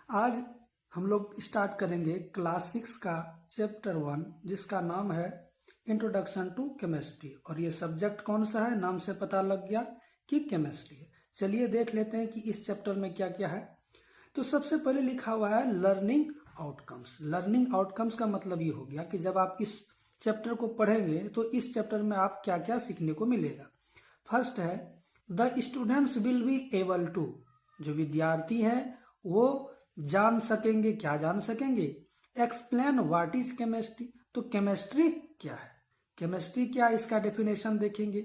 आज हम लोग स्टार्ट करेंगे क्लास 6 का चैप्टर 1 जिसका नाम है इंट्रोडक्शन टू केमिस्ट्री। और ये सब्जेक्ट कौन सा है, नाम से पता लग गया कि केमिस्ट्री है। चलिए देख लेते हैं कि इस चैप्टर में क्या क्या है। तो सबसे पहले लिखा हुआ है लर्निंग आउटकम्स। लर्निंग आउटकम्स का मतलब ये हो गया कि जब आप इस चैप्टर को पढ़ेंगे तो इस चैप्टर में आप क्या क्या सीखने को मिलेगा। फर्स्ट है the students will be able to, जो विद्यार्थी हैं वो जान सकेंगे, क्या जान सकेंगे, एक्सप्लेन व्हाट इज केमिस्ट्री। तो केमिस्ट्री क्या है, केमिस्ट्री क्या है, इसका डेफिनेशन देखेंगे।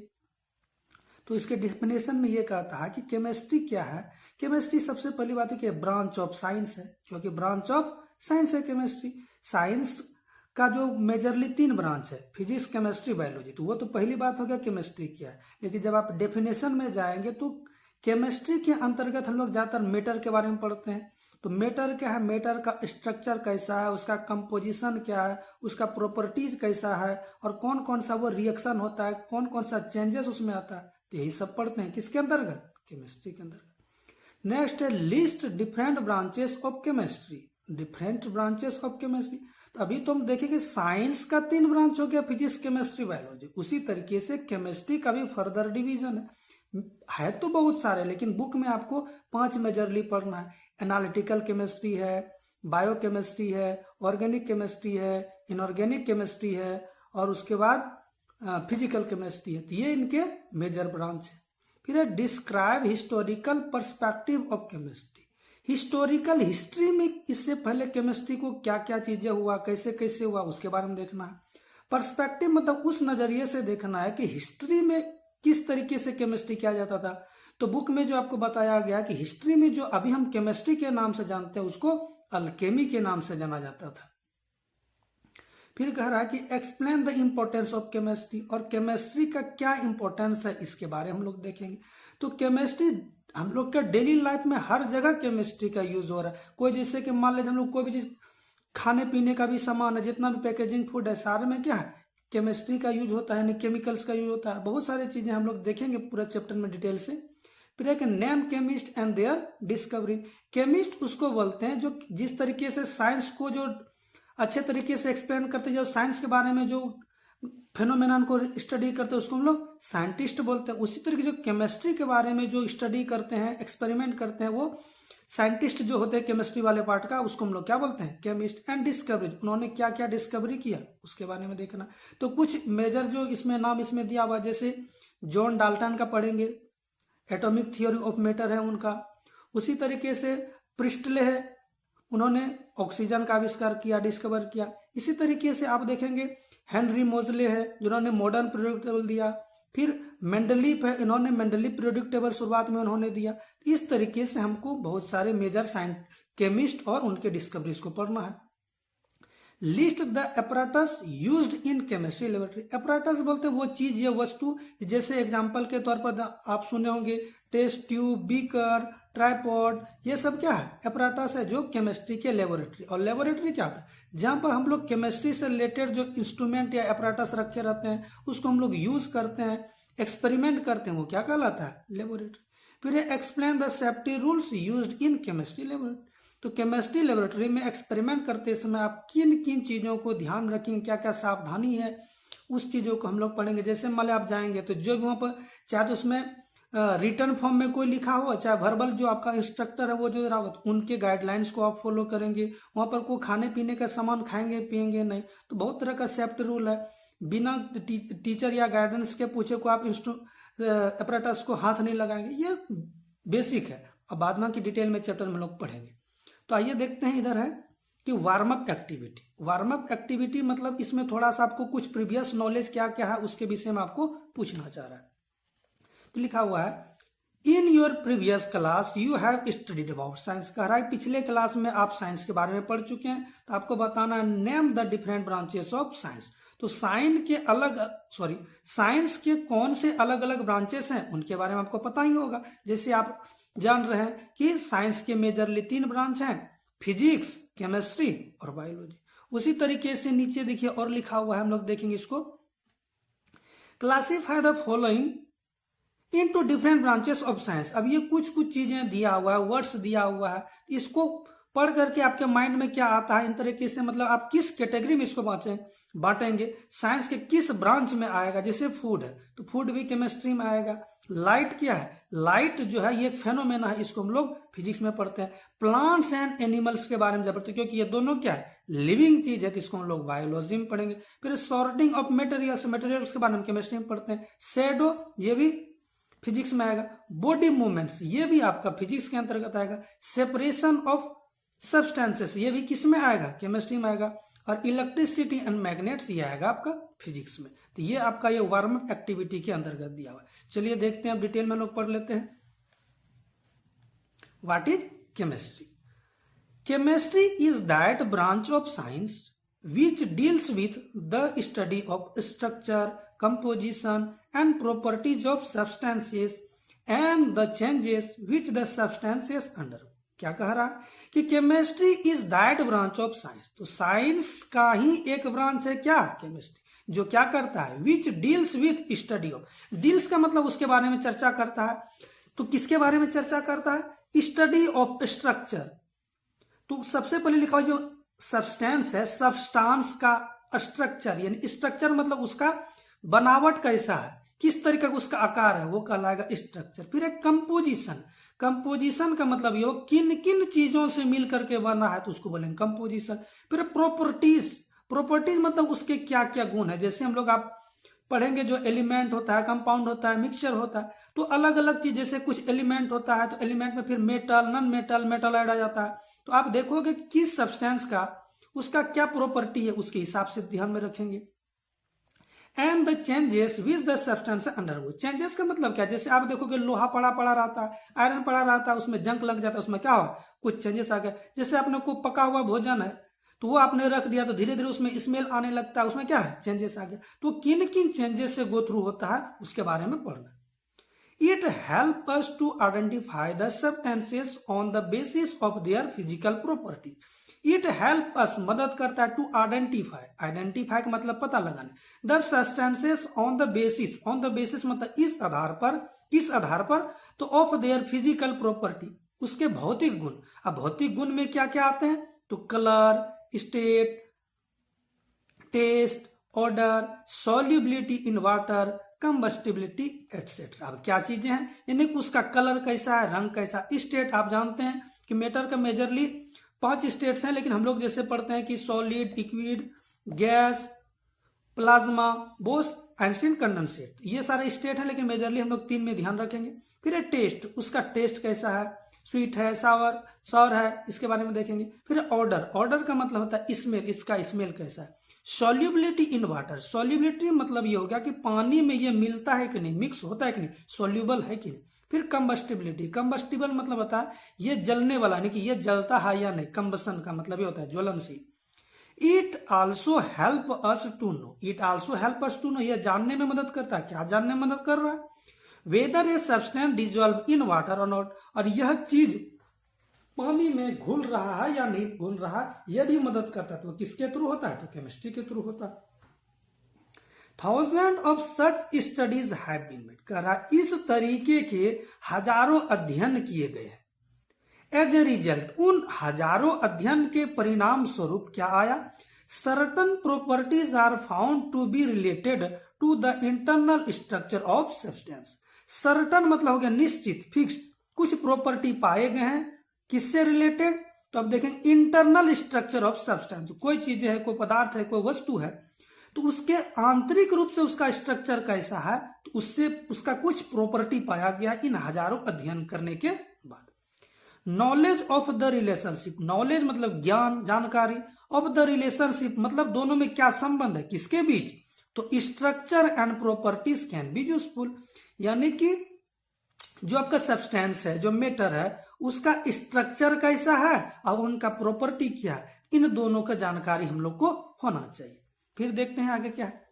तो इसके डेफिनेशन में ये कहता है कि केमिस्ट्री क्या है। केमिस्ट्री सबसे पहली बात है कि ब्रांच ऑफ साइंस है, क्योंकि ब्रांच ऑफ साइंस है केमिस्ट्री। साइंस का जो मेजरली 3 ब्रांच है, फिजिक्स, केमिस्ट्री, बायोलॉजी। तो वो तो पहली बात हो गया केमिस्ट्री क्या है। लेकिन जब आप डेफिनेशन में जाएंगे तो केमिस्ट्री के अंतर्गत हम लोग ज्यादातर मैटर के बारे में पढ़ते हैं। तो मैटर क्या है, मैटर का स्ट्रक्चर कैसा है, उसका कंपोजिशन क्या है, उसका प्रॉपर्टीज कैसा है, और कौन कौन सा वो रिएक्शन होता है, कौन कौन सा चेंजेस उसमें आता है। तो यही सब पढ़ते हैं किसके अंतर्गत, केमिस्ट्री के अंतर्गत। नेक्स्ट है list different branches of chemistry. Different branches of chemistry, तो अभी तो हम देखेंगे साइंस का 3 ब्रांच हो गया, फिजिक्स, केमिस्ट्री, बायोलॉजी। उसी तरीके से केमिस्ट्री का भी फर्दर डिवीजन है तो बहुत सारे, लेकिन बुक में आपको 5 मेजरली पढ़ना है। एनालिटिकल केमिस्ट्री है, बायोकेमिस्ट्री है, ऑर्गेनिक केमिस्ट्री है, इनऑर्गेनिक केमिस्ट्री है, और उसके बाद फिजिकल केमिस्ट्री है। तो ये इनके मेजर ब्रांच है। फिर है describe historical perspective of chemistry. Historical history में इससे पहले केमिस्ट्री को क्या क्या चीजें हुआ, कैसे कैसे हुआ, उसके बारे में देखना है। पर्सपेक्टिव मतलब उस नजरिए से देखना है कि हिस्ट्री में किस तरीके से केमिस्ट्री किया जाता था। तो बुक में जो आपको बताया गया कि हिस्ट्री में जो अभी हम केमिस्ट्री के नाम से जानते हैं उसको अल्केमी के नाम से जाना जाता था। फिर कह रहा है कि explain the importance of chemistry, और केमिस्ट्री का क्या इंपॉर्टेंस है इसके बारे में हम लोग देखेंगे। तो केमिस्ट्री हम लोग का डेली लाइफ में हर जगह केमिस्ट्री का यूज हो रहा है। कोई जैसे कि मान लीजिए हम लोग कोई भी चीज, खाने पीने का भी सामान है, जितना भी पैकेजिंग फूड है, सारे में क्या है, केमिस्ट्री का यूज होता है, केमिकल्स का यूज होता है। बहुत सारी चीजें हम लोग देखेंगे पूरा चैप्टर में डिटेल से। फिर एक name chemist and their discovery. Chemist उसको बोलते हैं जो जिस तरीके से साइंस को जो अच्छे तरीके से एक्सप्लेन करते हैं, जो साइंस के बारे में जो फेनोमेनन को स्टडी करते हैं उसको हम लोग साइंटिस्ट बोलते हैं। उसी तरीके जो केमिस्ट्री के बारे में जो स्टडी करते हैं, एक्सपेरिमेंट करते हैं, वो साइंटिस्ट जो होते हैं केमिस्ट्री वाले पार्ट का, उसको हम लोग क्या बोलते हैं, केमिस्ट। एंड डिस्कवरी, उन्होंने क्या क्या डिस्कवरी किया उसके बारे में देखना। तो कुछ मेजर जो इसमें नाम इसमें दिया हुआ, जैसे जॉन डाल्टन का पढ़ेंगे, एटॉमिक थियोरी ऑफ मैटर है उनका। उसी तरीके से प्रिस्टले है, उन्होंने ऑक्सीजन का आविष्कार किया, डिस्कवर किया। इसी तरीके से आप देखेंगे हेनरी मोजले है जिन्होंने मॉडर्न पीरियोडिक टेबल दिया। फिर मेंडलीफ है, इन्होंने मेंडलीफ पीरियोडिक टेबल शुरुआत में उन्होंने दिया। इस तरीके से हमको बहुत सारे मेजर साइंस केमिस्ट और उनके डिस्कवरीज को पढ़ना है। List the apparatus used in chemistry laboratory. Apparatus बोलते हैं वो चीज या वस्तु, जैसे एग्जांपल के तौर पर आप सुने होंगे टेस्ट ट्यूब, बीकर, ट्राइपॉड, ये सब क्या है, अपराटस है जो केमिस्ट्री के लेबोरेटरी। और लेबोरेटरी क्या होता है, जहां पर हम लोग केमिस्ट्री से रिलेटेड जो इंस्ट्रूमेंट या अपराटस रखे रहते हैं उसको हम लोग यूज करते हैं, एक्सपेरिमेंट करते हैं, वो क्या कहलाता है, लेबोरेटरी। फिर explain the safety rules used in chemistry laboratory. तो केमिस्ट्री लेबोरेटरी में एक्सपेरिमेंट करते समय आप किन किन चीजों को ध्यान रखेंगे, क्या क्या सावधानी है, उस चीजों को हम लोग पढ़ेंगे। जैसे मान आप जाएंगे तो जो भी वहां पर, चाहे तो उसमें रिटर्न फॉर्म में कोई लिखा हो, चाहे वर्बल जो आपका इंस्ट्रक्टर है वो जो रहा हो, उनके गाइडलाइंस को आप फॉलो करेंगे। वहां पर कोई खाने पीने का सामान खाएंगे पिएंगे नहीं। तो बहुत तरह का सेफ्टी रूल है। बिना टीचर या गाइडेंस के पूछे को आप अपरेटस को हाथ नहीं लगाएंगे। ये बेसिक है। अब बाद में की डिटेल में चैप्टर में लोग पढ़ेंगे। तो आइए देखते हैं, इधर है कि warm up activity. Warm up activity मतलब इसमें थोड़ा सा आपको कुछ प्रीवियस नॉलेज क्या क्या है उसके विषय में आपको पूछना चाह रहा है। तो लिखा हुआ है in your previous class you have studied about science. कह रहा है पिछले क्लास में आप साइंस के बारे में पढ़ चुके हैं, तो आपको बताना है name the different branches of science. तो साइंस के कौन से अलग अलग ब्रांचेस हैं उनके बारे में आपको पता ही होगा। जैसे आप जान रहे हैं कि साइंस के मेजरली 3 ब्रांच हैं, फिजिक्स, केमिस्ट्री और बायोलॉजी। उसी तरीके से नीचे देखिए और लिखा हुआ है, हम लोग देखेंगे इसको। Classify the following into different branches of science. अब ये कुछ कुछ चीजें दिया हुआ है, वर्ड्स दिया हुआ है, इसको पढ़ करके आपके माइंड में क्या आता है, इन तरीके से मतलब आप किस कैटेगरी में इसको बांटेंगे, साइंस के किस ब्रांच में आएगा। जैसे फूड है तो फूड भी केमिस्ट्री में आएगा। लाइट क्या है, लाइट जो है ये एक फेनोमेना है, इसको हम लोग फिजिक्स में पढ़ते हैं। प्लांट्स एंड एनिमल्स के बारे में जब पढ़ते हैं, क्योंकि ये दोनों क्या है, लिविंग चीज है, तो इसको हम लोग बायोलॉजी में पढ़ेंगे। फिर सॉर्टिंग ऑफ मटेरियल्स, मटेरियल्स के बारे में केमिस्ट्री में पढ़ते हैं। शेडो ये भी फिजिक्स में आएगा। बॉडी मूवमेंट्स ये भी आपका फिजिक्स के अंतर्गत आएगा। सेपरेशन ऑफ सब्सटेंसेस ये भी किस में आएगा, केमिस्ट्री में आएगा। और इलेक्ट्रिसिटी एंड मैग्नेट्स ये आएगा आपका फिजिक्स में। तो ये आपका ये वार्म अप एक्टिविटी के अंतर्गत दिया हुआ है। चलिए देखते हैं, अब डिटेल में लोग पढ़ लेते हैं। What is chemistry? Chemistry is that branch of science which deals with the study of structure, composition and properties of substances and the changes which the substances undergo। क्या कह रहा है कि chemistry is that branch of science, तो science का ही एक branch है क्या, केमिस्ट्री, जो क्या करता है, which deals with study of, deals का मतलब उसके बारे में चर्चा करता है। तो किसके बारे में चर्चा करता है, स्टडी ऑफ स्ट्रक्चर। तो सबसे पहले लिखा हुआ जो सब्सटेंस है, सब्सटेंस का स्ट्रक्चर, यानी स्ट्रक्चर मतलब उसका बनावट कैसा है, किस तरीके का उसका आकार है, वो कहलाएगा स्ट्रक्चर। फिर एक कंपोजिशन, कंपोजिशन का मतलब ये किन किन चीजों से मिल करके बना है, तो उसको बोलेंगे कंपोजिशन। फिर प्रॉपर्टीज, प्रॉपर्टीज मतलब उसके क्या क्या गुण है। जैसे हम लोग आप पढ़ेंगे जो एलिमेंट होता है, कंपाउंड होता है, मिक्सचर होता है, तो अलग अलग चीज, जैसे कुछ एलिमेंट होता है तो एलिमेंट में फिर metal, non metal, metal add आ जाता है, तो आप देखोगे कि किस सब्सटेंस का उसका क्या प्रॉपर्टी है, उसके हिसाब से ध्यान में रखेंगे। And the changes which the substance undergo, changes का मतलब क्या, जैसे आप देखोगे लोहा पड़ा पड़ा रहता है, आयरन पड़ा रहता है, उसमें जंग लग जाता है, उसमें क्या हुआ, कुछ चेंजेस आ गए। जैसे आपने को पका हुआ भोजन है तो वो आपने रख दिया तो धीरे धीरे उसमें स्मेल आने लगता है, उसमें क्या है, चेंजेस आ गया। तो किन किन चेंजेस से गो थ्रू होता है उसके बारे में पढ़ना। It help us to identify the substances on the basis of their physical property. It help us मदद करता है टू आइडेंटिफाई, आइडेंटिफाई का मतलब पता लगाने, the substances on the basis, on the basis मतलब इस आधार पर, किस आधार पर, तो ऑफ देयर फिजिकल प्रॉपर्टी, उसके भौतिक गुण। अब भौतिक गुण में क्या क्या आते हैं, तो colour, state, taste, odour, solubility in water, combustibility etcetera. अब क्या चीजें हैं, यानी उसका कलर कैसा है, रंग कैसा। स्टेट आप जानते हैं कि मैटर का मेजरली 5 स्टेट्स हैं, लेकिन हम लोग जैसे पढ़ते हैं कि solid, liquid, gas, plasma, Bose, Einstein, condensate, ये सारे स्टेट हैं, लेकिन मेजरली हम लोग 3 में ध्यान रखेंगे। फिर टेस्ट, उसका टेस्ट कैसा है, स्वीट है, सावर, सॉर है, इसके बारे में देखेंगे। फिर ऑर्डर, ऑर्डर का मतलब होता है स्मेल, इसका स्मेल कैसा है। सॉल्युबिलिटी इन वाटर, सॉल्युबिलिटी मतलब ये हो गया कि पानी में ये मिलता है कि नहीं, मिक्स होता है कि नहीं, सॉल्युबल है कि नहीं। फिर कंबस्टिबिलिटी, कंबस्टिबल मतलब होता है ये जलने वाला, नहीं कि ये जलता है या नहीं, कंबसन का मतलब ये होता है ज्वलनशील। It also help us to know, it also help us to know, ये जानने में मदद करता है, क्या जानने में मदद कर रहा है, whether a substance dissolve in water और नॉट, और यह चीज पानी में घुल रहा है या नहीं घुल रहा, यह भी मदद करता है। तो किसके थ्रू होता है, तो केमिस्ट्री के थ्रू होता है। Thousand of such studies have been made, कह रहा इस तरीके के हजारों अध्ययन किए गए हैं। एज ए रिजल्ट, उन हजारों अध्ययन के परिणाम स्वरूप क्या आया, certain properties are found to be related to the internal structure of substance. Certain मतलब हो गया निश्चित, फिक्स्ड, कुछ प्रॉपर्टी पाए गए हैं, किससे रिलेटेड, तो अब देखें इंटरनल स्ट्रक्चर ऑफ सब्सटेंस, कोई चीजें है, कोई पदार्थ है, कोई वस्तु है, तो उसके आंतरिक रूप से उसका स्ट्रक्चर कैसा है, तो उससे उसका कुछ प्रॉपर्टी पाया गया इन हजारों अध्ययन करने के बाद। Knowledge of the relationship, knowledge मतलब ज्ञान, जानकारी, ऑफ द रिलेशनशिप मतलब दोनों में क्या संबंध है, किसके बीच, तो structure and properties can be useful, यानी कि जो आपका सब्सटेंस है, जो मैटर है, उसका स्ट्रक्चर कैसा है और उनका प्रॉपर्टी क्या है, इन दोनों का जानकारी हम लोग को होना चाहिए। फिर देखते हैं आगे क्या है।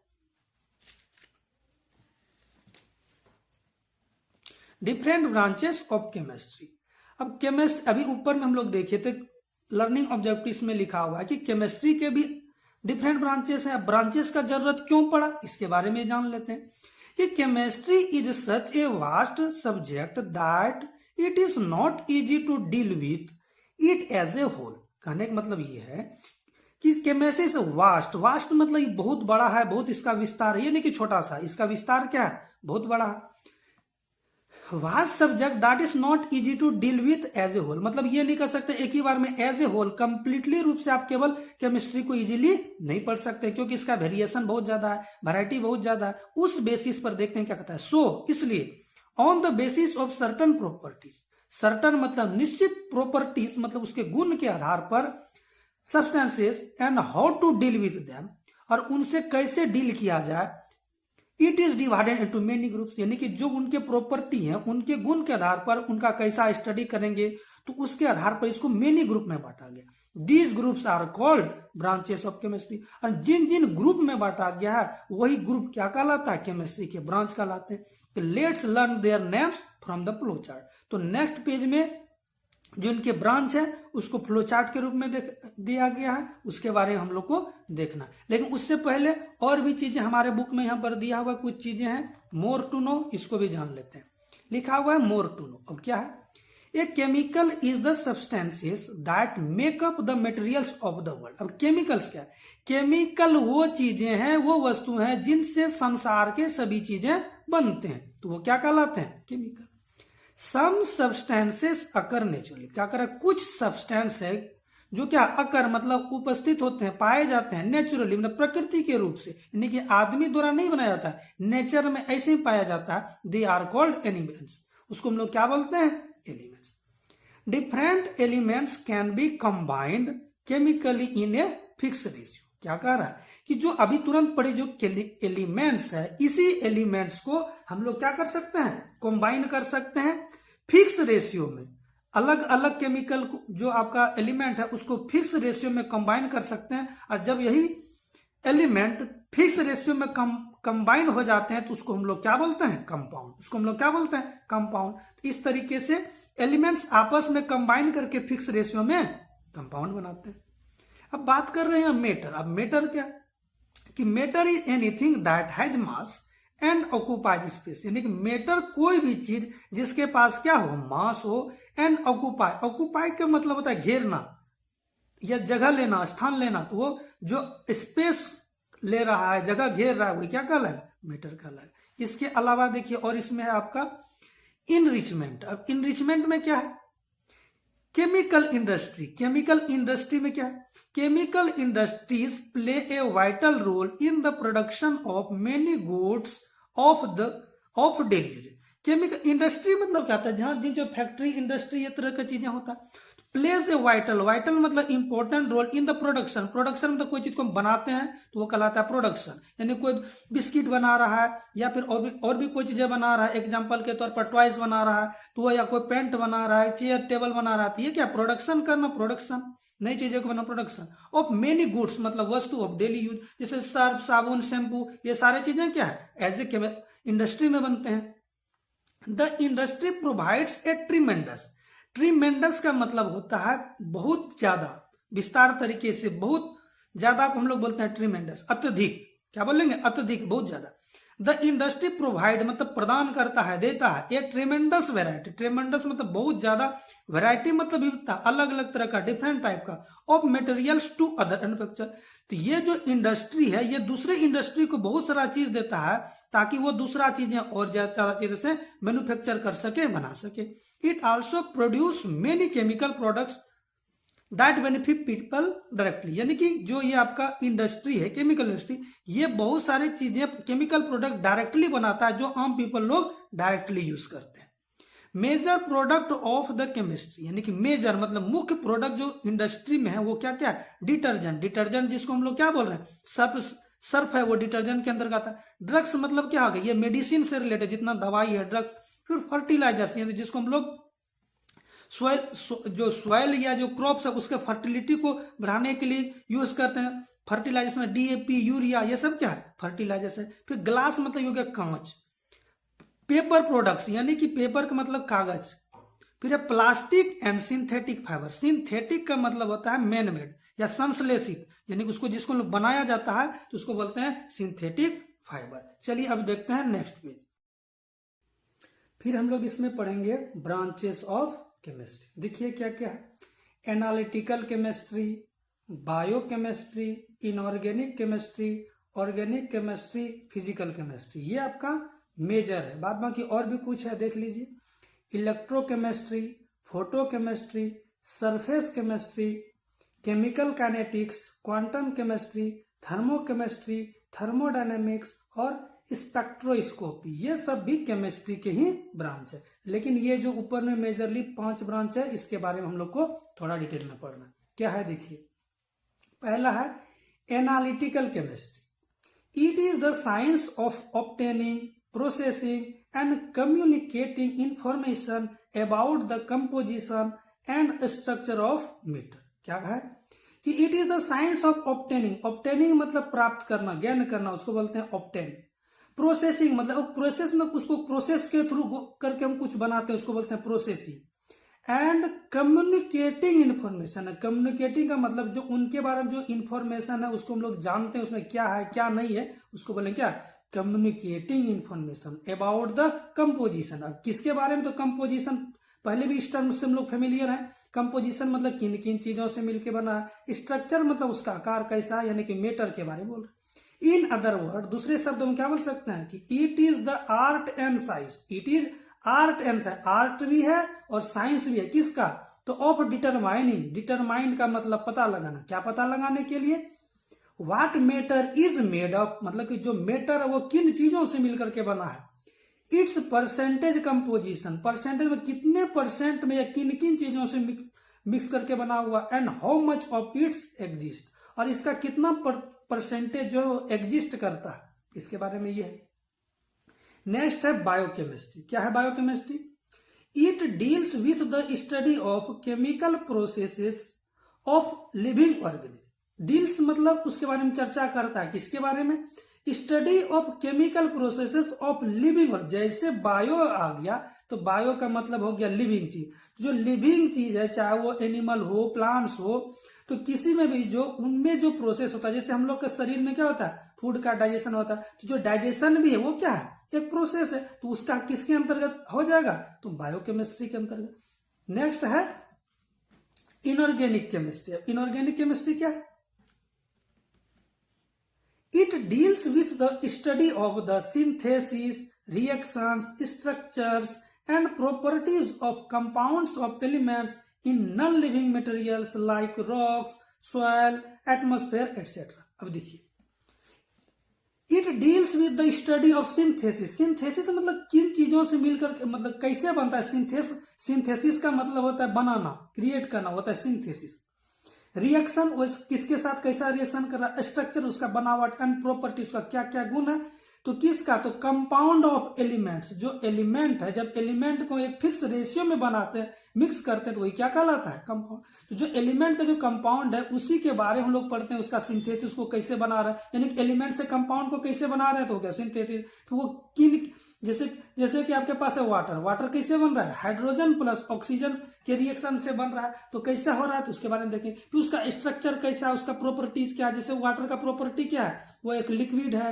Different branches of chemistry. अब केमिस्ट्री, अभी ऊपर में हम लोग देखे थे लर्निंग ऑब्जेक्टिव्स में लिखा हुआ है कि केमिस्ट्री के भी डिफरेंट ब्रांचेस हैं। ब्रांचेस का जरूरत क्यों पड़ा, इसके बारे में जान लेते हैं कि chemistry is such a vast subject that it is not easy to deal with it as a whole. कहने का मतलब ये है कि केमिस्ट्री से वास्ट, वास्ट मतलब ये बहुत बड़ा है, बहुत इसका विस्तार है, ये नहीं कि छोटा सा, इसका विस्तार क्या है, बहुत बड़ा है। Vast subject that is not easy to deal with as a whole, मतलब ये नहीं कर सकते एक ही बार में एज ए होल कंप्लीटली रूप से आप केवल केमिस्ट्री को इजीली नहीं पढ़ सकते, क्योंकि इसका वेरिएशन बहुत ज्यादा है, वैरायटी बहुत ज्यादा है। उस बेसिस पर देखते हैं क्या कहता है। सो इसलिए on the basis of certain properties, certain मतलब निश्चित, प्रॉपर्टीज मतलब उसके गुण के आधार पर, substances and how to deal with them, और उनसे कैसे डील किया जाए, it is divided into many groups, यानी कि जो उनके प्रॉपर्टी हैं, उनके गुण के आधार पर उनका कैसा स्टडी करेंगे, तो उसके आधार पर इसको मेनी ग्रुप में बांटा गया। These groups are called branches of chemistry, और जिन जिन ग्रुप में बांटा गया है वही ग्रुप क्या कहलाता है, केमिस्ट्री के ब्रांच कहलाते हैं। तो let's learn their names from the flow chart. तो नेक्स्ट पेज में जो इनके ब्रांच है उसको फ्लो चार्ट के रूप में दिया गया है, उसके बारे में हम लोग को देखना। लेकिन उससे पहले और भी चीजें हमारे बुक में यहाँ पर दिया हुआ, कुछ चीजें हैं मोर टू नो, इसको भी जान लेते हैं। लिखा हुआ है मोर टू नो। अब क्या है, a chemical is the substances that make up the materials of the world. अब केमिकल्स क्या है, केमिकल वो चीजें हैं, वो वस्तु हैं जिनसे संसार के सभी चीजें बनते हैं, तो वो क्या कहलाते हैं, केमिकल। सम सब्सटेंसेस अकर नेचुरली, क्या करे, कुछ सब्सटेंस है जो क्या अकर मतलब उपस्थित होते हैं, पाए जाते हैं नेचुरली मतलब प्रकृति के रूप से, यानी कि आदमी द्वारा नहीं बनाया जाता है, नेचर में ऐसे ही पाया जाता है। दे आर कॉल्ड एलिमेंट्स, उसको हम लोग क्या बोलते हैं, elements. Different elements can be combined chemically in a fix ratio. क्या कह रहा है कि जो अभी तुरंत पढ़े जो एलिमेंट्स है, इसी एलिमेंट्स को हम लोग क्या कर सकते हैं, कंबाइन कर सकते हैं फिक्स रेशियो में। अलग अलग केमिकल जो आपका एलिमेंट है उसको फिक्स रेशियो में कंबाइन कर सकते हैं, और जब यही एलिमेंट फिक्स रेशियो में कंबाइन हो जाते हैं तो उसको हम लोग क्या बोलते हैं, कंपाउंड। उसको हम लोग क्या बोलते हैं, कंपाउंड। इस तरीके से एलिमेंट्स आपस में कंबाइन करके फिक्स रेशियो में कंपाउंड बनाते हैं। अब बात कर रहे हैं मेटर। अब मेटर क्या, कि matter is anything that has mass and occupies space, यानी कि मेटर कोई भी चीज जिसके पास क्या हो, मास हो, एंड ऑक्यूपाई, ऑक्यूपाई का मतलब होता है घेरना या जगह लेना, स्थान लेना, तो वो जो स्पेस ले रहा है, जगह घेर रहा है, वही क्या कहला है, मेटर कहला है। इसके अलावा देखिए और इसमें है आपका इनरिचमेंट। अब इनरिचमेंट में क्या है, केमिकल इंडस्ट्री, केमिकल इंडस्ट्री में क्या है, chemical industries play a vital role in the production of many goods of daily use. Chemical industry मतलब क्या होता है, जहां जो फैक्ट्री इंडस्ट्री ये तरह की चीजें होता है। प्लेज ए वाइटल, वाइटल मतलब important role in the production, production मतलब कोई चीज को हम बनाते हैं तो वो कहलाता है प्रोडक्शन, यानी कोई बिस्किट बना रहा है या फिर और भी कोई चीजें बना रहा है, एग्जांपल के तौर पर टॉयज बना रहा है तो वो, या कोई पेंट बना रहा है, चेयर टेबल बना रहा है, तो ये क्या प्रोडक्शन करना, प्रोडक्शन, नई चीजों को बना, प्रोडक्शन ऑफ मेनी गुड्स मतलब वस्तु ऑफ डेली यूज, जैसे सर्फ, साबुन, शैम्पू, ये सारे चीजें क्या है, एज ए इंडस्ट्री में बनते हैं। The industry provides a tremendous, tremendous का मतलब होता है बहुत ज्यादा, विस्तार तरीके से, बहुत ज्यादा को हम लोग बोलते हैं ट्रीमेंडस, अत्यधिक, क्या बोलेंगे, अत्यधिक, बहुत ज्यादा। द इंडस्ट्री प्रोवाइड मतलब प्रदान करता है, देता है, ए ट्रेमेंडस वेराइटी, ट्रेमेंडस मतलब बहुत ज्यादा, वेराइटी मतलब विविधता, अलग अलग तरह का, डिफरेंट टाइप का, of materials to other manufacture. तो ये जो इंडस्ट्री है ये दूसरे इंडस्ट्री को बहुत सारा चीज देता है ताकि वो दूसरा चीजें और ज्यादा चीजों से मैन्युफैक्चर कर सके, बना सके। It also produce many chemical products that benefit people directly, यानी कि जो ये आपका इंडस्ट्री है, केमिकल इंडस्ट्री, ये बहुत सारी चीजें केमिकल प्रोडक्ट डायरेक्टली बनाता है जो आम पीपल लोग डायरेक्टली यूज करते हैं। Major product of the chemistry, यानी कि मेजर मतलब मुख्य प्रोडक्ट जो इंडस्ट्री में है वो क्या क्या है, डिटर्जेंट, डिटर्जेंट जिसको हम लोग क्या बोल रहे हैं, सर्फ है, वो डिटर्जेंट के अंदर आता है। ड्रग्स मतलब क्या आ गया, ये मेडिसिन से रिलेटेड जितना दवाई है, ड्रग्स। फिर फर्टिलाइजर्स यानी जिसको हम लोग जो सॉइल या जो क्रॉप्स है उसके फर्टिलिटी को बढ़ाने के लिए यूज करते हैं, फर्टिलाइजर्स में डीएपी, यूरिया, ये सब क्या है, फर्टिलाइजर्स है। फिर ग्लास मतलब हो गया कांच। पेपर प्रोडक्ट्स यानी कि पेपर का मतलब कागज। फिर है plastic and synthetic fibre, synthetic का मतलब होता है मैन मेड या संश्लेषित, यानी उसको जिसको बनाया जाता है तो उसको बोलते हैं सिंथेटिक फाइबर। चलिए अब देखते हैं नेक्स्ट पेज। फिर हम लोग इसमें पढ़ेंगे ब्रांचेस ऑफ केमिस्ट्री। देखिए क्या क्या है, analytical chemistry, biochemistry, inorganic chemistry, organic chemistry, physical chemistry, ये आपका मेजर है। बाद बाकी और भी कुछ है, देख लीजिए। Electrochemistry, photochemistry, surface chemistry, chemical kinetics, quantum chemistry, thermochemistry, thermodynamics और स्पेक्ट्रोस्कोपी, ये सब भी केमिस्ट्री के ही ब्रांच है। लेकिन ये जो ऊपर में मेजरली 5 ब्रांच है, इसके बारे में हम लोग को थोड़ा डिटेल में पढ़ना है। क्या है देखिए, पहला है analytical chemistry. It is the science of obtaining, processing and communicating information about the composition and structure of matter. क्या है कि it is the science of obtaining, obtaining मतलब प्राप्त करना, ज्ञान करना, उसको बोलते हैं ऑब्टेन। प्रोसेसिंग मतलब प्रोसेस में उसको प्रोसेस के थ्रू करके हम कुछ बनाते हैं, उसको बोलते हैं प्रोसेसिंग। एंड कम्युनिकेटिंग इंफॉर्मेशन है, कम्युनिकेटिंग का मतलब जो उनके बारे में जो इंफॉर्मेशन है उसको हम लोग जानते हैं, उसमें क्या है क्या नहीं है, उसको बोलेंगे क्या, communicating information about the composition. अब किसके बारे में, तो कंपोजिशन पहले भी इस टर्म से हम लोग फेमिलियर हैं। कंपोजिशन मतलब किन किन चीजों से मिलकर बना है, स्ट्रक्चर मतलब उसका आकार कैसा है, यानी कि मेटर के बारे में बोल रहे। इन अदर वर्ड, दूसरे शब्दों में क्या बोल सकते हैं कि it is the art and science, it is art and science, art भी है और साइंस भी है, किसका, तो ऑफ डिटरमाइनिंग, डिटरमाइन का मतलब पता लगाना, क्या पता लगाने के लिए, what matter is made of, मतलब कि जो मैटर है वो किन चीजों से मिलकर के बना है, इट्स परसेंटेज कंपोजिशन, परसेंटेज में कितने परसेंट में या किन किन चीजों से मिक्स करके बना हुआ, and how much of its exist, और इसका कितना परसेंटेज जो एग्जिस्ट करता है, इसके बारे में ये है। नेक्स्ट है बायोकेमिस्ट्री। क्या है biochemistry, it deals with the study of chemical processes of living organism. Deals मतलब उसके बारे में चर्चा करता है, किसके बारे में, study of chemical processes of living, और जैसे बायो आ गया तो बायो का मतलब हो गया लिविंग चीज, जो लिविंग चीज है चाहे वो एनिमल हो, प्लांट्स हो, तो किसी में भी जो उनमें जो प्रोसेस होता है, जैसे हम लोग के शरीर में क्या होता है, फूड का डाइजेशन होता है, तो जो डाइजेशन भी है वो क्या है, एक प्रोसेस है, तो उसका किसके अंतर्गत हो जाएगा, तो बायोकेमिस्ट्री के अंतर्गत। नेक्स्ट है इनऑर्गेनिक केमिस्ट्री। इनऑर्गेनिक केमिस्ट्री क्या है, it deals with the study of the synthesis, reactions, structures and properties of compounds of elements in non living materials like rocks, soil, atmosphere etcetera. अब देखिए, it deals with the study of synthesis, synthesis मतलब किन चीजों से मिलकर, मतलब कैसे बनता है, सिंथेसिस का मतलब होता है बनाना, क्रिएट करना होता है सिंथेसिस। रिएक्शन, किसके साथ कैसा रिएक्शन कर रहा है, स्ट्रक्चर उसका बनावट, एंड प्रॉपर्टी उसका क्या क्या गुण है, तो किसका, तो कंपाउंड ऑफ एलिमेंट्स, जो एलिमेंट है, जब एलिमेंट को एक फिक्स रेशियो में बनाते हैं, मिक्स करते हैं, तो वही क्या कहलाता है, कंपाउंड। तो जो एलिमेंट का जो कंपाउंड है उसी के बारे में हम लोग पढ़ते हैं, उसका सिंथेसिस को कैसे बना रहा है, यानी कि एलिमेंट से कंपाउंड को कैसे बना रहे हैं, तो हो गया सिंथेसिस। फिर वो किन, जैसे कि आपके पास है वाटर, वाटर कैसे बन रहा है, हाइड्रोजन प्लस ऑक्सीजन के रिएक्शन से बन रहा है, तो कैसा हो रहा है, तो उसके बारे में देखें। फिर उसका स्ट्रक्चर कैसा है, उसका प्रॉपर्टीज क्या है, जैसे वाटर का प्रॉपर्टी क्या है, वो एक लिक्विड है,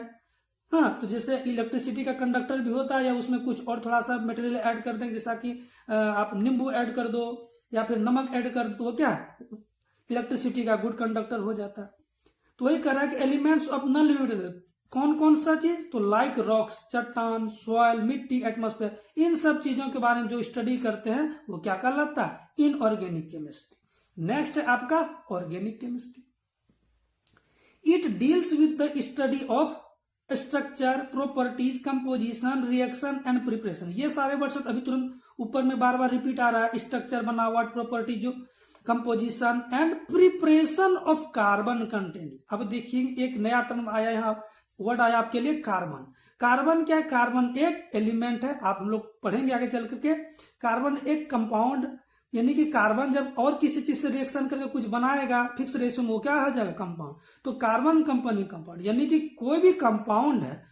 हाँ, तो जैसे इलेक्ट्रिसिटी का कंडक्टर भी होता है, या उसमें कुछ और थोड़ा सा मटेरियल ऐड कर देंगे, जैसा कि आप नींबू ऐड कर दो या फिर नमक ऐड कर दो, तो वो क्या है, इलेक्ट्रिसिटी का गुड कंडक्टर हो जाता है। तो वही कह रहा है कि एलिमेंट्स ऑफ नॉन लिविंग, कौन कौन सा चीज, तो लाइक रॉक्स, चट्टान, सॉइल, मिट्टी, एटमॉस्फेयर, इन सब चीजों के बारे में जो स्टडी करते हैं वो क्या कहलाता है, इनऑर्गेनिक केमिस्ट्री। नेक्स्ट है आपका organic chemistry. It deals with the study of structure, properties, composition, reaction and preparation. ये सारे वर्ड अभी तुरंत ऊपर में बार बार रिपीट आ रहा है, स्ट्रक्चर, बनावट, प्रॉपर्टी, जो composition and preparation of carbon containing. अब देखिए एक नया टर्म आया, यहाँ वर्ड आया आपके लिए, कार्बन। कार्बन क्या है, कार्बन एक एलिमेंट है, आप हम लोग पढ़ेंगे आगे चल करके। कार्बन एक कंपाउंड, यानी कि कार्बन जब और किसी चीज से रिएक्शन करके कुछ बनाएगा फिक्स रेशियो में, वो क्या हो जाएगा, कंपाउंड। तो कार्बन कंपनी कंपाउंड, यानी कि कोई भी कंपाउंड है,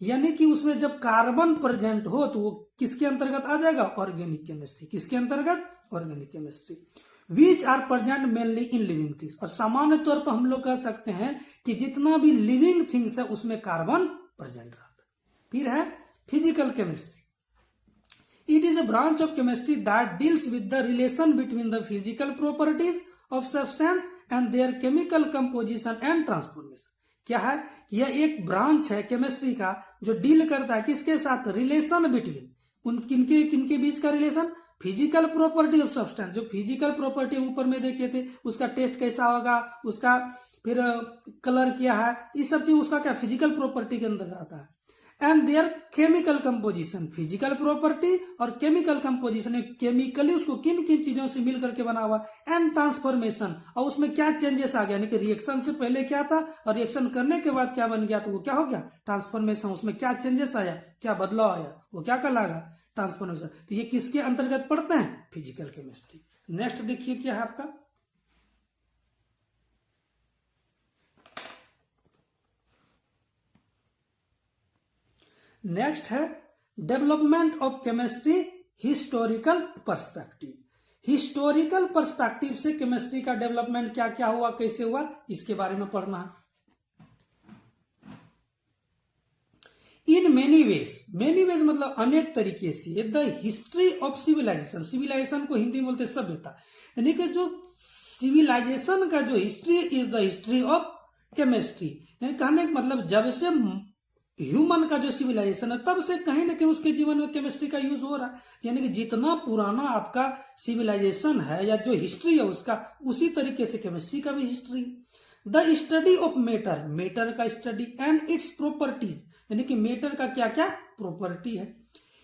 यानी कि उसमें जब कार्बन प्रेजेंट हो तो वो किसके अंतर्गत आ जाएगा, ऑर्गेनिक केमिस्ट्री। किसके अंतर्गत, organic chemistry. Which are present mainly in living things, और सामान्य तौर पर हम लोग कह सकते हैं कि जितना भी लिविंग थिंग्स है उसमें कार्बन प्रेजेंट रहता है। फिर है physical chemistry. It is a branch of chemistry that deals with the relation between the physical properties of substance and there chemical composition and transformation. क्या है? यह एक ब्रांच है केमिस्ट्री का जो डील करता है किसके साथ? रिलेशन बिटवीन उन किनके किनके बीच का relation? Physical property of substance, जो फिजिकल प्रॉपर्टी ऊपर में देखे थे उसका टेस्ट कैसा होगा, उसका फिर कलर क्या है, ये सब चीज उसका क्या फिजिकल प्रॉपर्टी के अंदर आता है। And there chemical composition, physical property और केमिकल कंपोजिशन, केमिकली उसको किन किन चीजों से मिल करके बना हुआ। एंड ट्रांसफॉर्मेशन, और उसमें क्या चेंजेस आ गया, यानी कि रिएक्शन से पहले क्या था और रिएक्शन करने के बाद क्या बन गया, तो वो क्या हो गया? ट्रांसफॉर्मेशन। उसमें क्या चेंजेस आया, क्या बदलाव आया, वो क्या कहलाएगा? ट्रांसफॉर्मेशन। तो ये किसके अंतर्गत पड़ते हैं? Physical chemistry. नेक्स्ट देखिए क्या है आपका, नेक्स्ट है development of chemistry historical perspective. Historical perspective से केमिस्ट्री का डेवलपमेंट क्या क्या हुआ, कैसे हुआ, इसके बारे में पढ़ना है। इन मेनी वेज मतलब अनेक तरीके से the history of civilization, civilization को हिंदी में बोलते सभ्यता, यानी कि जो सिविलाइजेशन का जो history is the history of chemistry. यानी कहने का मतलब जब से ह्यूमन का जो सिविलाइजेशन है तब से कहीं ना कहीं उसके जीवन में केमिस्ट्री का यूज हो रहा है। यानी कि जितना पुराना आपका सिविलाइजेशन है या जो हिस्ट्री है उसका, उसी तरीके से केमिस्ट्री का भी history. The study of matter, matter का स्टडी एंड इट्स प्रॉपर्टीज, यानी कि मैटर का क्या क्या प्रॉपर्टी है।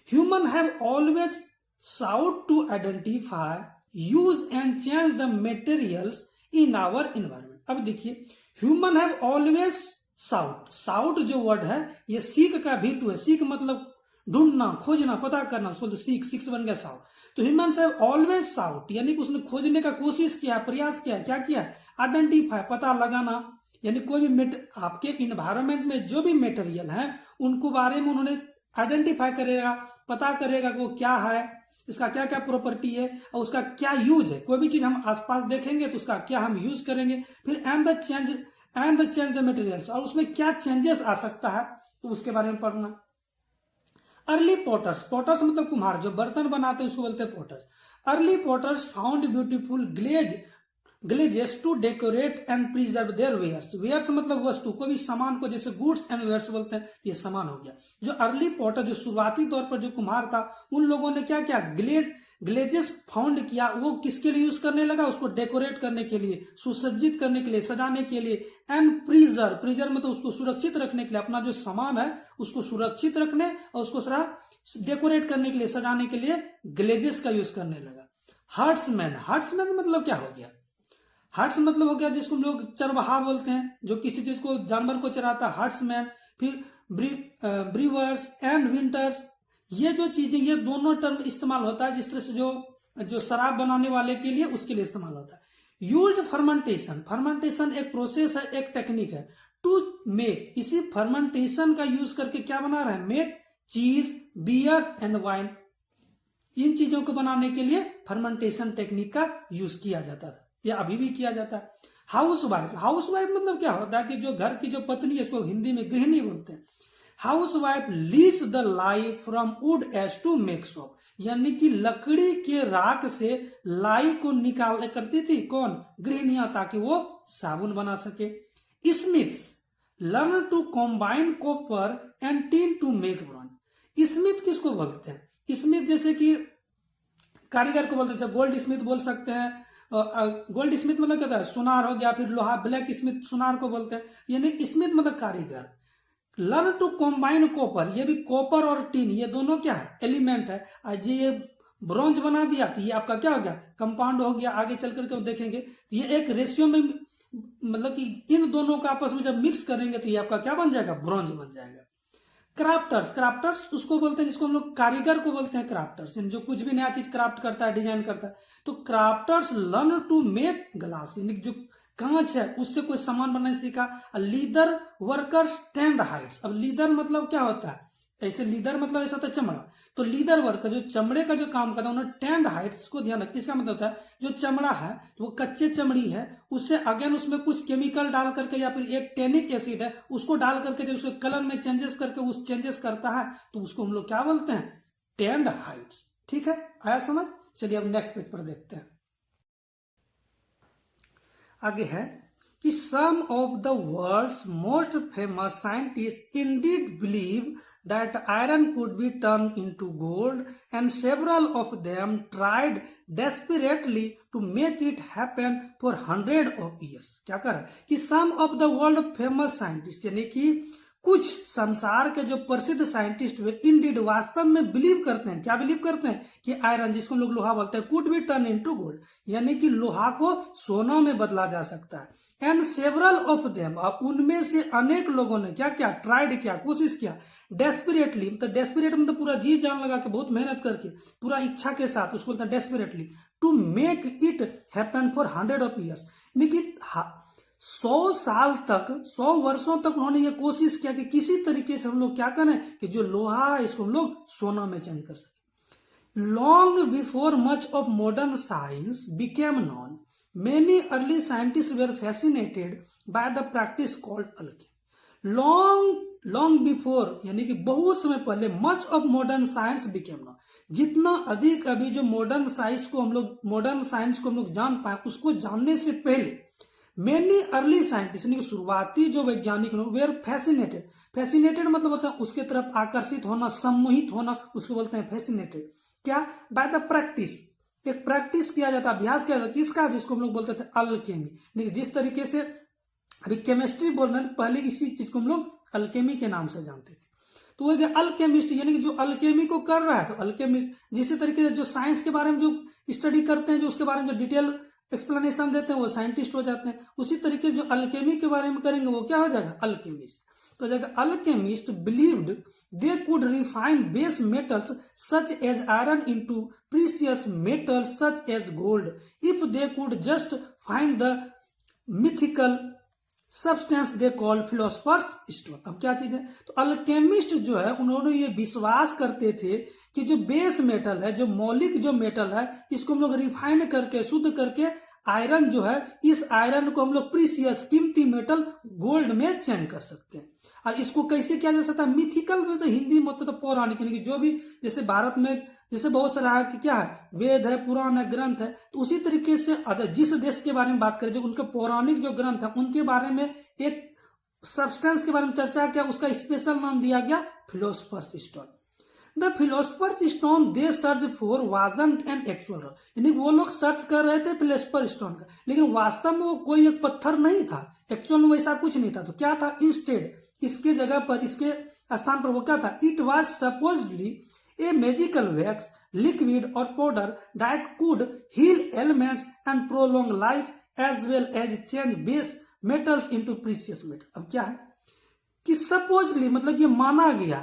Human have always sought to identify use and change the materials in our environment. अब देखिए, human have always sought, sought जो वर्ड है ये सीख का भी तो है। सीख मतलब ढूंढना, खोजना, पता करना, उसको तो सीख, सिक्स बन गया साउट। तो ह्यूमन हैव ऑलवेज साउट, यानी कि उसने खोजने का कोशिश किया, प्रयास किया, क्या किया? आइडेंटिफाई, पता लगाना, यानी कोई भी आपके इन्वायरमेंट में जो भी मटेरियल है उनको बारे में उन्होंने आइडेंटिफाई करेगा, पता करेगा कि वो क्या है, इसका क्या क्या प्रॉपर्टी है और उसका क्या यूज है। कोई भी चीज हम आसपास देखेंगे तो उसका क्या हम यूज करेंगे। फिर and the change the materials, और उसमें क्या चेंजेस आ सकता है तो उसके बारे में पढ़ना। अर्ली पॉटर्स, पॉटर्स मतलब कुम्हार, जो बर्तन बनाते हैं उसको बोलते हैं potters. Early potters found beautiful glazes to decorate and preserve their wares. Wares मतलब वस्तु, कोई भी सामान को जैसे गुड्स एंड वेयर्स बोलते हैं, ये सामान हो गया। जो अर्ली पॉटर, जो शुरुआती तौर पर जो कुम्हार था, उन लोगों ने क्या क्या ग्लेजेस फाउंड किया। वो किसके लिए यूज करने लगा? उसको डेकोरेट करने के लिए, सुसज्जित करने के लिए, सजाने के लिए। एंड प्रिजर्व मतलब उसको सुरक्षित रखने के लिए, अपना जो सामान है उसको सुरक्षित रखने और उसको सारा डेकोरेट करने के लिए, सजाने के लिए ग्लेजेस का यूज करने लगा। हर्ट्समैन, हर्ट्समैन मतलब क्या हो गया? हर्ट्स मतलब हो गया जिसको लोग चरवाहा बोलते हैं, जो किसी चीज को, जानवर को चराता है, हर्ट्समैन। फिर ब्रीवर्स एंड विंटर्स, ये जो चीजें, ये दोनों टर्म इस्तेमाल होता है जिस तरह से जो शराब बनाने वाले के लिए, उसके लिए इस्तेमाल होता है। यूज्ड फर्मेंटेशन, फर्मेंटेशन एक प्रोसेस है, एक टेक्निक है। टू मेक, इसी फर्मेंटेशन का यूज करके क्या बना रहा है? मेक चीज, बियर एंड वाइन, इन चीजों को बनाने के लिए फर्मेंटेशन टेक्निक का यूज किया जाता था, या अभी भी किया जाता है। हाउस वाइफ, हाउस वाइफ मतलब क्या होता है कि जो घर की जो पत्नी है, इसको हिंदी में गृहिणी बोलते हैं। Housewife lease the life from wood ash to make soap, यानी कि लकड़ी के राख से लाई को निकाल करती थी कौन? गृहिणियां, ताकि वो साबुन बना सके। Smiths learn to combine copper and tin to make bronze. Smith किसको बोलते हैं? स्मिथ जैसे कि कारीगर को बोलते हैं, गोल्ड स्मिथ बोल सकते हैं। गोल्ड स्मिथ मतलब क्या है? सुनार हो गया। फिर लोहा, ब्लैक स्मिथ सुनार को बोलते हैं, यानी स्मिथ मतलब कारीगर। लर्न टू कॉम्बाइन कॉपर, ये भी कॉपर और टीन, ये दोनों क्या है? एलिमेंट है। आज ये ब्रॉन्ज बना दिया तो ये आपका क्या हो गया? कंपाउंड हो गया। आगे चल करके देखेंगे ये एक रेशियो में, मतलब कि इन दोनों का आपस में जब मिक्स करेंगे तो ये आपका क्या बन जाएगा? ब्रॉन्ज बन जाएगा। क्राफ्टर्स, क्राफ्टर्स उसको बोलते हैं जिसको हम लोग कारीगर को बोलते हैं क्राफ्टर्स, जो कुछ भी नया चीज क्राफ्ट करता है, डिजाइन करता है। तो crafters learn to make glass, यानी जो कांच है उससे कोई सामान बनाना सीखा। लीदर वर्कर स्टैंड हाइट्स, अब लीदर मतलब क्या होता है? ऐसे लीदर मतलब ऐसा होता है चमड़ा, तो लीदर वर्कर जो चमड़े का जो काम करता है उन्होंने टेंड हाइट्स को ध्यान रखा। इसका मतलब होता है जो चमड़ा है तो वो कच्चे चमड़ी है, उससे अगेन उसमें कुछ केमिकल डाल करके या फिर एक टेनिक एसिड है उसको डाल करके जब उसके कलर में चेंजेस करके उस चेंजेस करता है तो उसको हम लोग क्या बोलते हैं? Tend Heights. ठीक है, आया समझ? चलिए अब नेक्स्ट पेज पर देखते हैं। आगे है कि some of the world's most famous scientist indeed believe that iron could be turned into gold, and several of them tried desperately to make it happen for hundred of years. क्या कर रहा है कि some of the world famous scientists, यानी कि कुछ संसार के जो प्रसिद्ध साइंटिस्ट हुए इंडीड वास्तव में बिलीव करते हैं, क्या बिलीव करते हैं कि आयरन, जिसको हम लोग लोहा बोलते हैं, could be turn into gold, यानी कि लोहा को सोना में बदला जा सकता है। एंड सेवरल ऑफ देम, अब उनमें से अनेक लोगों ने क्या क्या ट्राइड किया, कोशिश किया, डेस्पिरेटली, मतलब डेस्पिरेट मतलब पूरा जी जान लगा के, बहुत मेहनत करके, पूरा इच्छा के साथ, उसको बोलते हैं desperately, to make it happen for 100 of years, यानी कि 100 साल तक, 100 वर्षों तक उन्होंने ये कोशिश किया कि किसी तरीके से हम लोग क्या करें कि जो लोहा है इसको हम लोग सोना में चेंज कर सकें। Long before much of modern science became known, many early scientist were fascinated by the practice called alchemy. Long before, यानी कि बहुत समय पहले, much of modern science became known, जितना अधिक अभी जो मॉडर्न साइंस को हम लोग जान पाए, उसको जानने से पहले मेनी अर्ली साइंटिस्ट, यानी कि शुरुआती जो वैज्ञानिक लोग, वेर फैसिनेटेड मतलब होता है उसके तरफ आकर्षित होना, सम्मोहित होना, उसको बोलते हैं फैसिनेटेड। क्या? बाय द प्रैक्टिस, एक प्रैक्टिस किया जाता, अभ्यास किया जाता, किसका? जिसको हम लोग बोलते थे अल्केमी। जिस तरीके से अभी केमिस्ट्री बोल रहे हैं, पहले इसी चीज को हम लोग अल्केमी के नाम से जानते थे। तो वो अल्केमिस्ट, यानी कि जो अल्केमी को कर रहा है, तो अल्केमिस्ट, जिस तरीके से जो साइंस के बारे में जो स्टडी करते हैं, जो उसके बारे में जो डिटेल एक्सप्लेनेशन देते हैं, वो साइंटिस्ट हो जाते हैं। उसी तरीके जो अल्केमी के बारे में करेंगे वो क्या हो जाएगा? अल्केमिस्ट। तो जगह alchemist believed they could refine base metals such as iron into precious metals such as gold if they could just find the mythical substance they called philosopher's stone. अब क्या चीज है? तो अल्केमिस्ट जो है, उन्होंने ये विश्वास करते थे कि जो बेस मेटल है, जो मौलिक जो मेटल है, इसको हम लोग रिफाइन करके, शुद्ध करके, आयरन जो है, इस आयरन को हम लोग प्रीशियस, कीमती मेटल गोल्ड में चेंज कर सकते हैं। और इसको कैसे किया जा सकता है? मिथिकल में तो हिंदी में मतलब तो पौराणिक, यानी कि जो भी, जैसे भारत में जैसे बहुत सारा है कि क्या है, वेद है, पुराण है, ग्रंथ है, तो उसी तरीके से अगर जिस देश के बारे में बात करें, जो उनके पौराणिक जो ग्रंथ है, उनके बारे में एक सब्सटेंस के बारे में चर्चा किया, उसका स्पेशल नाम दिया गया philosopher's stone. The philosopher's stone they search for wasn't an actual rock, यानी वो लोग सर्च कर रहे थे फिलोसफर स्टोन का, लेकिन वास्तव में वो कोई एक पत्थर नहीं था, एक्चुअल में वैसा कुछ नहीं था। तो क्या था? इंस्टेड, इसके जगह पर, इसके स्थान पर वो क्या था? It was supposedly a magical wax, liquid or powder that could heal ailments and prolong life as well as change base metals into precious metal। अब क्या है कि सपोजली मतलब ये माना गया,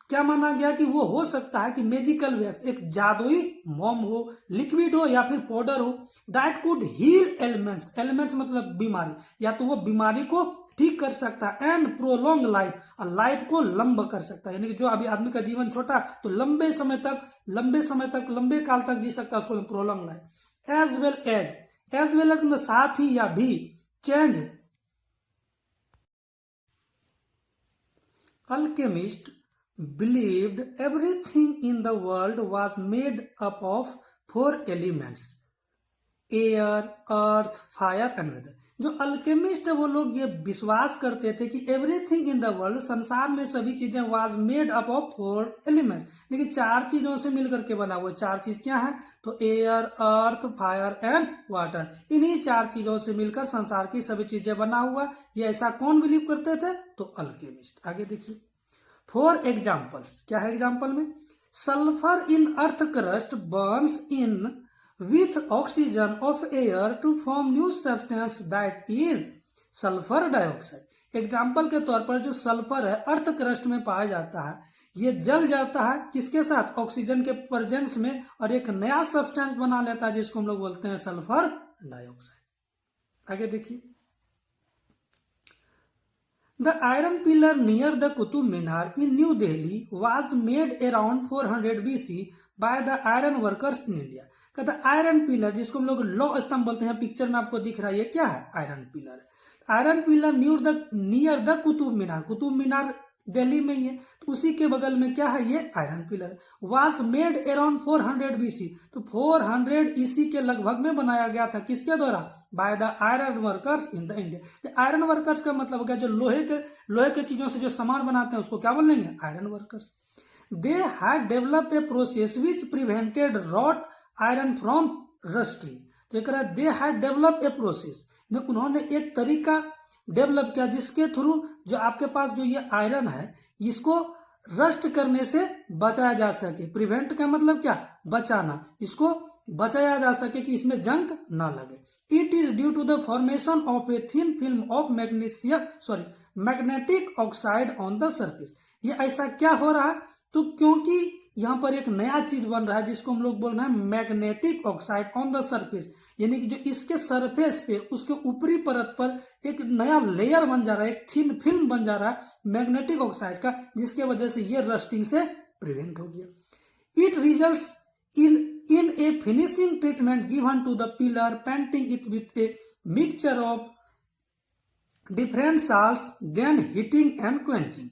क्या माना गया कि वो हो सकता है कि मैजिकल वैक्स, एक जादुई मोम हो, लिक्विड हो या फिर पाउडर हो, that could heal ailments, ailments मतलब बीमारी, या तो वो बीमारी को ठीक कर सकता है, एंड प्रोलॉन्ग लाइफ, और लाइफ को लंबा कर सकता है, यानी कि जो अभी आदमी का जीवन छोटा तो लंबे लंबे काल तक जी सकता है, उसको prolong life. As well as मतलब साथ ही या भी, change. Alchemist believed everything in the world was made up of 4 elements: air, earth, fire and weather। जो अल्केमिस्ट है वो लोग ये विश्वास करते थे कि एवरीथिंग इन द वर्ल्ड, संसार में सभी चीजें, was made up of 4 elements, लेकिन 4 चीजों से मिलकर के बना हुआ। 4 चीज क्या है? तो air, earth, fire and water, इन्हीं 4 चीजों से मिलकर संसार की सभी चीजें बना हुआ। ये ऐसा कौन बिलीव करते थे? तो अल्केमिस्ट। आगे देखिए, फॉर एग्जाम्पल्स, क्या है एग्जाम्पल में? Sulphur in earth crust Burns in with oxygen of air to form new substance that is sulfur dioxide। Example के तौर पर जो सल्फर है अर्थ क्रस्ट में पाया जाता है, ये जल जाता है किसके साथ? ऑक्सीजन के प्रेजेंस में, और एक नया सब्सटेंस बना लेता है जिसको हम लोग बोलते हैं सल्फर डाइऑक्साइड। आगे देखिए, the iron pillar near the Qutub Minar in new Delhi was made around 400 BC by the iron workers in India. कहता आयरन पिलर, जिसको हम लोग लौ स्तंभ बोलते हैं, पिक्चर में आपको दिख रहा है, ये क्या है? Iron pillar. Iron pillar near the Qutub Minar, Qutub Minar Delhi में ही है। तो उसी के बगल में क्या है, ये iron pillar was made around 400 BC। तो 400 EC के लगभग में बनाया गया था, किसके द्वारा, by the iron workers in the India. Iron workers का मतलब हो गया जो लोहे के चीजों से जो सामान बनाते हैं उसको क्या बोलेंगे, iron workers. They had develop a process which prevented wrought iron from rusting. तो एक they had develop a process, उन्होंने एक तरीका डेवलप किया जिसके थ्रू जो आपके पास जो ये आयरन है इसको रस्ट करने से बचाया जा सके। प्रिवेंट का मतलब क्या, बचाना, इसको बचाया जा सके कि इसमें जंग ना लगे। It is due to the formation of a thin film of magnetic oxide on the surface. ये ऐसा क्या हो रहा है, तो क्योंकि यहाँ पर एक नया चीज बन रहा है जिसको हम लोग बोल रहे हैं magnetic oxide on the surface, यानी कि जो इसके सरफेस पे उसके ऊपरी परत पर एक नया लेयर बन जा रहा है, एक थिन फिल्म बन जा रहा है मैग्नेटिक ऑक्साइड का, जिसके वजह से ये रस्टिंग से प्रिवेंट हो गया। It results in a finishing treatment given to the pillar, painting it with a mixture of different salts, then heating and quenching.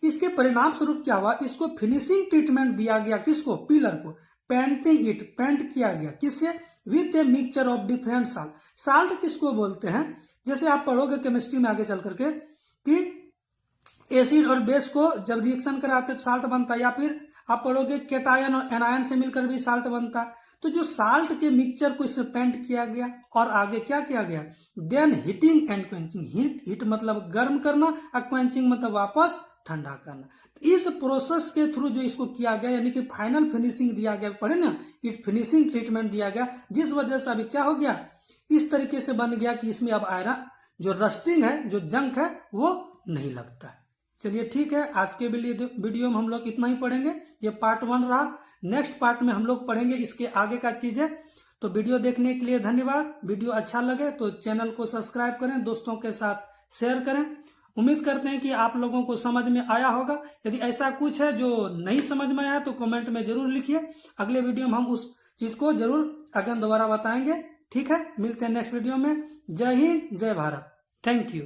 इसके परिणाम स्वरूप क्या हुआ, इसको फिनिशिंग ट्रीटमेंट दिया गया, किसको, पिलर को। पेंटिंग इट, पेंट किया गया किससे, with a mixture of different salt. Salt किसको बोलते हैं, जैसे आप पढ़ोगे केमिस्ट्री में आगे चल करके कि एसिड और बेस को जब रिएक्शन कराते तो साल्ट बनता है, या फिर आप पढ़ोगे केटायन और एनायन से मिलकर भी साल्ट बनता है। तो जो साल्ट के मिक्सचर को इससे पेंट किया गया और आगे क्या किया गया, then heating and quenching. Heat मतलब गर्म करना और क्वेंचिंग मतलब वापस ठंडा करना। इस प्रोसेस के थ्रू जो इसको किया गया, यानी कि फाइनल फिनिशिंग दिया गया, पढ़े ना, इस फिनिशिंग ट्रीटमेंट दिया गया, जिस वजह से अभी क्या हो गया, इस तरीके से बन गया कि इसमें अब आयरन जो रस्टिंग है, जो जंक है, वो नहीं लगता है। चलिए ठीक है, आज के वीडियो में हम लोग इतना ही पढ़ेंगे। ये पार्ट 1 रहा। नेक्स्ट पार्ट में हम लोग पढ़ेंगे इसके आगे का चीजें। तो वीडियो देखने के लिए धन्यवाद। वीडियो अच्छा लगे तो चैनल को सब्सक्राइब करें, दोस्तों के साथ शेयर करें। उम्मीद करते हैं कि आप लोगों को समझ में आया होगा। यदि ऐसा कुछ है जो नहीं समझ में आया तो कमेंट में जरूर लिखिए। अगले वीडियो में हम उस चीज को जरूर अगेन दोबारा बताएंगे। ठीक है, मिलते हैं नेक्स्ट वीडियो में। जय हिंद, जय भारत। Thank you.